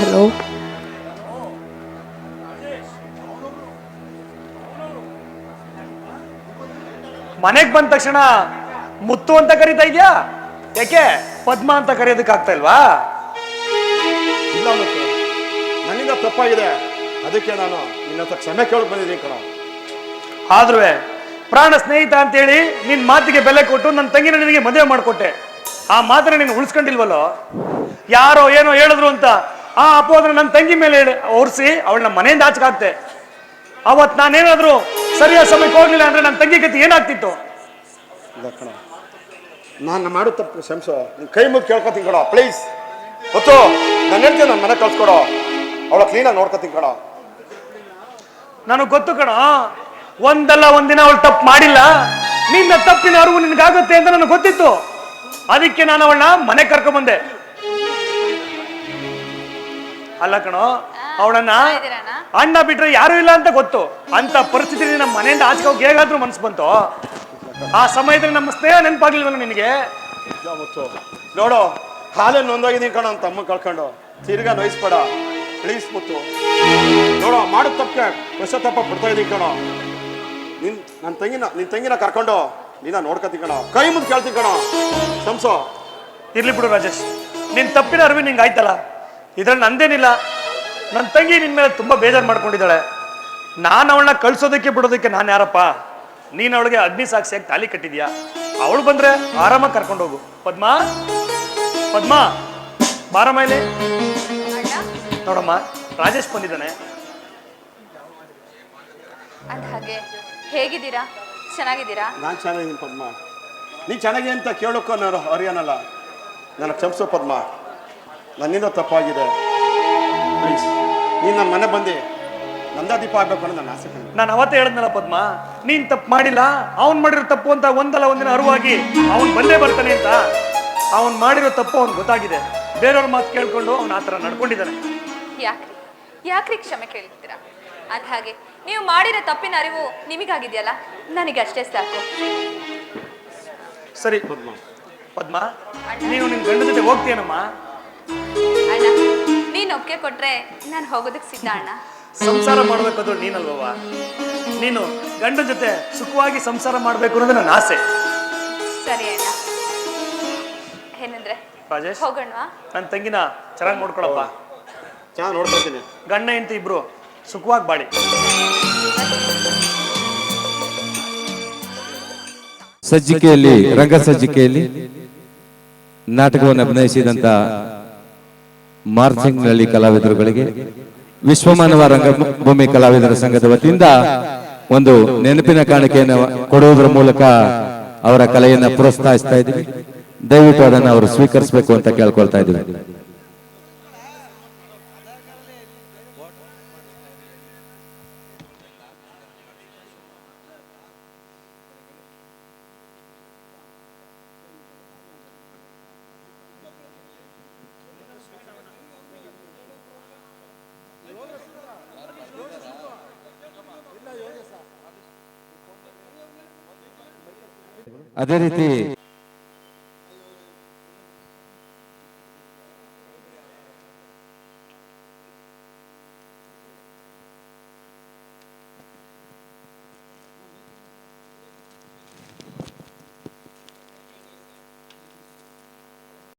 Hello. ಮನೆಗ್ ಬಂದ ತಕ್ಷಣ ಮುತ್ತು ಅಂತ ಕರೀತಾ ಇದ್ಯಾ? ಯಾಕೆ ಪದ್ಮ ಅಂತ ಕರೆಯೋದಕ್ಕೆ ಆಗ್ತಾ ಇಲ್ವಾ? ಇಲ್ಲ ಮುತ್ತು, ನನ್ನಿಂದ ತಪ್ಪಾಗಿದೆ. ಅದಕ್ಕೆ ನಾನು ನಿನ್ನ ಹತ್ರ ಕ್ಷಮೆ ಕೇಳಕ್ ಬಂದಿದ್ದೀನಿ ಕಣ. ಆದ್ರೂ ಪ್ರಾಣ ಸ್ನೇಹಿತ ಅಂತೇಳಿ ನಿನ್ ಮಾತಿಗೆ ಬೆಲೆ ಕೊಟ್ಟು ನನ್ನ ತಂಗಿನ ನಿನಗೆ ಮದುವೆ ಮಾಡಿಕೊಟ್ಟೆ. ಆ ಮಾತನ್ನ ನೀನು ಉಳಿಸ್ಕೊಂಡಿಲ್ವಲ್ಲೋ? ಯಾರೋ ಏನೋ ಹೇಳಿದ್ರು ಅಂತ ಆ ಅಪೋದನ್ನ ನನ್ನ ತಂಗಿ ಮೇಲೆ ಹೊರಿಸಿ ಅವಳನ್ನ ಮನೆಯಿಂದ ಆಚೆಗಾಕ್ತೆ. ಅವತ್ ನಾನೇನಾದ್ರೂ ಸರಿಯಾದ ಸಮಯಕ್ಕೆ ಹೋಗ್ಲಿಲ್ಲ ಅಂದ್ರೆ ನನ್ನ ತಂಗಿ ಗತಿ ಏನಾಗ್ತಿತ್ತು? ಇಲ್ಲ ಕಣ, ನಾನು ಮಾಡೋ ತಪ್ಪು ಕ್ಷಮಿಸೋ. ನಿನ್ ಕೈ ಮುಗಿ ಕೇಳ್ಕೊತೀನಿ ಕಣ ಪ್ಲೀಸ್. ಗೊತ್ತು ನಾನು ಹೇಳ್ತೀನಿ, ನನ್ನ ಮನೆ ಕಳ್ಸ್ಕೊಡೋ, ಅವಳ ಕ್ಲೀನಾಗಿ ನೋಡ್ಕೊತೀನಿ ಕಣ. ನನಗೆ ಗೊತ್ತು ಕಣ, ಒಂದಲ್ಲ ಒಂದಿನ ಅವಳು ತಪ್ಪು ಮಾಡಿಲ್ಲ. ನಿನ್ನ ತಪ್ಪಿನ ಅರಿವು ನಿನ್ಗಾಗುತ್ತೆ ಅಂತ ನನಗೆ ಗೊತ್ತಿತ್ತು. ಅದಕ್ಕೆ ನಾನು ಅವಳನ್ನ ಮನೆ ಕರ್ಕೊಂಬಂದೆ. ಅಲ್ಲ ಕಣೋ, ಅವಳನ್ನ ಅಣ್ಣ ಬಿಟ್ರೆ ಯಾರು ಇಲ್ಲ ಅಂತ ಗೊತ್ತು. ಅಂತ ಪರಿಸ್ಥಿತಿ ನಮ್ಮ ಮನೆಯಿಂದ ಆಚೆ ಹೋಗಿ ಹೇಗಾದ್ರೂ ಮನ್ಸು ಬಂತು. ಆ ಸಮಯದಲ್ಲಿ ನಮ್ಮ ಸ್ನೇಹ ನೆನಪಾಗ್ಲಿಲ್ವಲ್ಲ ನಿನಗೆ? ನೋಡೋ, ಹಾಲೇ ನೊಂದೋಗಿದ್ದೀನಿ ಕಣ ಅಂತ ಅಮ್ಮ ಕಳ್ಕೊಂಡು. ತಿರ್ಗಾ ನೋಯಿಸ್ಬೇಡ ಪ್ಲೀಸ್ ಮುತ್ತು. ನೋಡೋ, ಮಾಡೋ ತಪ್ಪಕ್ಕೆ ಪಶ್ಚಾತ್ತಾಪ ಪಡ್ತಾ ಇದ್ದೀನಿ ಕಣ. ನಿನ್ ತಂಗಿನ ಕರ್ಕೊಂಡು ನೀನ ನೋಡ್ಕೊತೀನಿ ಕಣ. ಕೈ ಮುಂದೆ ಕೇಳ್ತೀನಿ ಕಣ, ಸಂಸೋ. ಇರ್ಲಿ ಬಿಡು ರಾಜೇಶ್, ನಿನ್ ತಪ್ಪಿನ ಅರಿವಿ ನಿಂಗೆ ಆಯ್ತಲ್ಲ, ಇದ್ರಲ್ಲಿ ನಂದೇನಿಲ್ಲ. ನನ್ನ ತಂಗಿ ನಿನ್ ಮೇಲೆ ತುಂಬಾ ಬೇಜಾರು ಮಾಡ್ಕೊಂಡಿದ್ದಾಳೆ. ನಾನು ಅವಳನ್ನ ಕಳ್ಸೋದಕ್ಕೆ ಬಿಡೋದಕ್ಕೆ ನಾನು ಯಾರಪ್ಪ? ನೀನು ಅವಳಿಗೆ ಅಗ್ನಿ ಸಾಕ್ಷಿಯಾಗಿ ತಾಲಿ ಕಟ್ಟಿದ್ಯಾ. ಅವಳು ಬಂದ್ರೆ ಆರಾಮಾಗಿ ಕರ್ಕೊಂಡು ಹೋಗು. ಪದ್ಮಾ, ಪದ್ಮಾ ಬಾರಮ್ಮ ಇಲ್ಲಿ. ನೋಡಮ್ಮ, ರಾಜೇಶ್ ಬಂದಿದ್ದಾನೆ. ಹಾಗೆ ಹೇಗಿದ್ದೀರಾ? ಚೆನ್ನಾಗಿದ್ದೀರಾ? ನಾನು ಚೆನ್ನಾಗಿದ್ದೀನಿ ಪದ್ಮ. ನೀ ಚೆನ್ನಾಗಿ ಅಂತ ಕೇಳೋಕ್ಕೋ ನಾನು ಹರಿಯಾನಲ್ಲ. ನನಗೆ ಕ್ಷಮಿಸೋ ಪದ್ಮ, ನನ್ನಿಂದ ತಪ್ಪಾಗಿದೆ. ಪ್ಲೀಸ್ ನೀನು ನನ್ನ ಮನೆ ಬಂದು ನಂದಾದೀಪ ಆಗ್ಬೇಕು ಅನ್ನೋ ನನ್ನ ಆಸೆ. ನಾನು ಅವತ್ತೇ ಹೇಳಿದ್ನಲ್ಲ ಪದ್ಮ, ನೀನ್ ತಪ್ಪು ಮಾಡಿಲ್ಲ, ಅವ್ನು ಮಾಡಿರೋ ತಪ್ಪು ಅಂತ ಒಂದಲ್ಲ ಒಂದಿನ ಅರಿವಾಗಿ ಅವನು ಬಂದೇ ಬರ್ತಾನೆ ಅಂತ. ಅವನು ಮಾಡಿರೋ ತಪ್ಪು ಅವ್ನು ಗೊತ್ತಾಗಿದೆ. ಬೇರೆಯವ್ರ ಮಾತು ಕೇಳ್ಕೊಂಡು ಅವನು ಆ ಥರ ನಡ್ಕೊಂಡಿದ್ದಾನೆ. ಯಾಕ್ರಿ ಕ್ಷಮೆ ಕೇಳ್ತೀರಾ? ಅದ ಹಾಗೆ ನೀವು ಮಾಡಿರೋ ತಪ್ಪಿನ ಅರಿವು ನಿಮಗಾಗಿದೆಯಲ್ಲ, ನನಗೆ ಅಷ್ಟೇ ಸಾಕು. ಸರಿ ಪದ್ಮ, ಪದ್ಮ ನೀನು ನಿನ್ನ ಗಂಡ ಜೊತೆ ಹೋಗ್ತೀಯನಮ್ಮ? ಅಣ್ಣ, ನೀನು ಒಪ್ಪಿಗೆ ಕೊಟ್ರೆ ನಾನು ಹೋಗೋದಕ್ಕೆ ಸಿದ್ಧ ಅಣ್ಣ. ಸಂಸಾರ ಮಾಡ್ಬೇಕಾದ್ರು ನೀನಲ್ವವ? ನೀನು ಗಂಡ ಜೊತೆ ಸುಖವಾಗಿ ಸಂಸಾರ ಮಾಡ್ಬೇಕು ಅನ್ನೋದು ನನ್ನ ಆಸೆ. ಸರಿ ಅಣ್ಣ, ಏನಂದ್ರೆ ರಾಜೇಶ್, ಹೋಗೋಣವಾ? ನನ್ನ ತಂಗಿನ ಚೆನ್ನಾಗಿ ನೋಡ್ಕೊಳಪ್ಪ. ಚೆನ್ನಾಗಿ ನೋಡ್ಕೊಳ್ತೀನಿ. ಗಂಡ ಹೆಂಡತಿ ಇಬ್ರು ಸುಖವಾಗಿ ಬಾಳಿ. ಸಜ್ಜಿಕೆಯಲ್ಲಿ, ರಂಗ ಸಜ್ಜಿಕೆಯಲ್ಲಿ ನಾಟಕವನ್ನು ಅಭಿನಯಿಸಿದಂತ ಮಾರ್ಚಿಂಗ್ನಳ್ಳಿ ಕಲಾವಿದರುಗಳಿಗೆ ವಿಶ್ವಮಾನವ ರಂಗಭೂಮಿ ಕಲಾವಿದರ ಸಂಘದ ವತಿಯಿಂದ ಒಂದು ನೆನಪಿನ ಕಾಣಿಕೆಯನ್ನು ಕೊಡುವುದರ ಮೂಲಕ ಅವರ ಕಲೆಯನ್ನು ಪ್ರೋತ್ಸಾಹಿಸ್ತಾ ಇದ್ದೀವಿ. ದಯವಿಟ್ಟು ಅದನ್ನು ಅವರು ಸ್ವೀಕರಿಸಬೇಕು ಅಂತ ಕೇಳ್ಕೊಳ್ತಾ ಇದ್ದೀವಿ. ಅದೇ ರೀತಿ